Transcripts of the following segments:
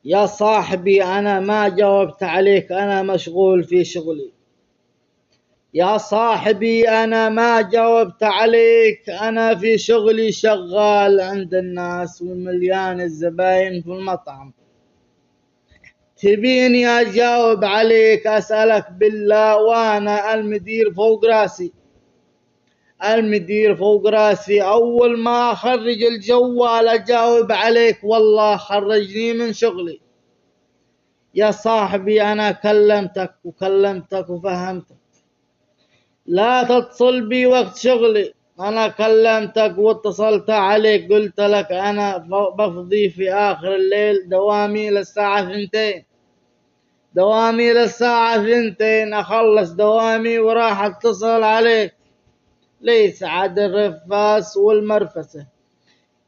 يا صاحبي أنا ما جاوبت عليك، أنا مشغول في شغلي. يا صاحبي أنا ما جاوبت عليك، أنا في شغلي شغال عند الناس ومليان الزباين في المطعم. تبيني أجاوب عليك؟ أسألك بالله وأنا المدير فوق راسي. المدير فوق راسي، أول ما أخرج الجوال أجاوب عليك والله خرجني من شغلي. يا صاحبي أنا كلمتك وفهمتك، لا تتصل بي وقت شغلي. أنا كلمتك واتصلت عليك، قلت لك أنا بفضي في آخر الليل، دوامي للساعة 2، دوامي للساعة 2 أخلص دوامي وراح أتصل عليك. ليس عاد الرفاس والمرفسة.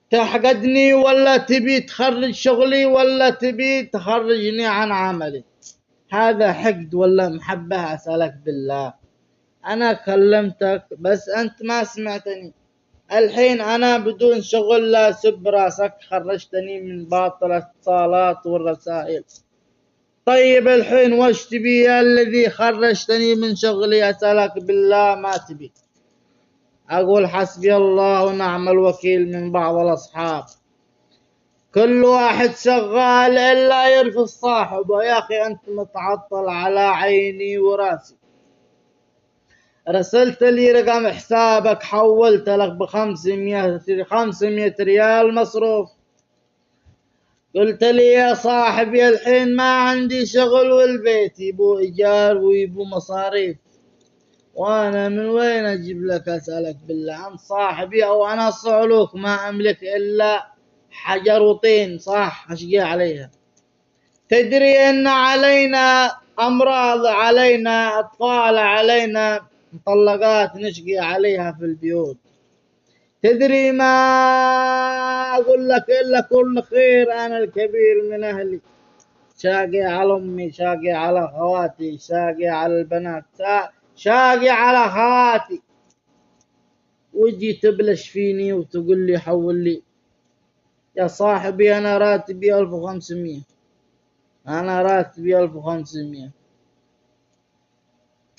تحقدني ولا تبي تخرج شغلي ولا تبي تخرجني عن عملي؟ هذا حقد ولا محبة؟ أسألك بالله. أنا كلمتك بس أنت ما سمعتني. الحين أنا بدون شغل، لا سب راسك، خرجتني من باطل الاتصالات والرسائل. طيب الحين وش تبي يا الذي خرجتني من شغلي؟ أسألك بالله ما تبي. أقول حسبي الله ونعم الوكيل من بعض الأصحاب. كل واحد شغال إلا يرفض صاحبه. يا أخي أنت متعطل على عيني وراسي. رسلت لي رقم حسابك، حولت لك ب500 ريال مصروف. قلت لي يا صاحبي الحين ما عندي شغل والبيت يبو إيجار ويبو مصاريف، وأنا من وين أجيب لك؟ أسألك بالله. أنت صاحبي أو أنا صعلوك، ما أملك إلا حجر وطين، صح أشقي عليها. تدري أن علينا أمراض، علينا أطفال، علينا مطلقات نشقي عليها في البيوت. تدري ما أقول لك إلا كل خير، أنا الكبير من أهلي، شاقي على أمي، شاقي على خواتي، شاقي على البنات، شاقي على خواتي. وجي تبلش فيني وتقول لي حول لي. يا صاحبي أنا راتبي 1500، أنا راتبي 1500.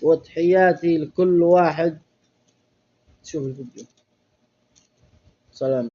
وتحياتي لكل واحد. شوف الفيديو. سلام.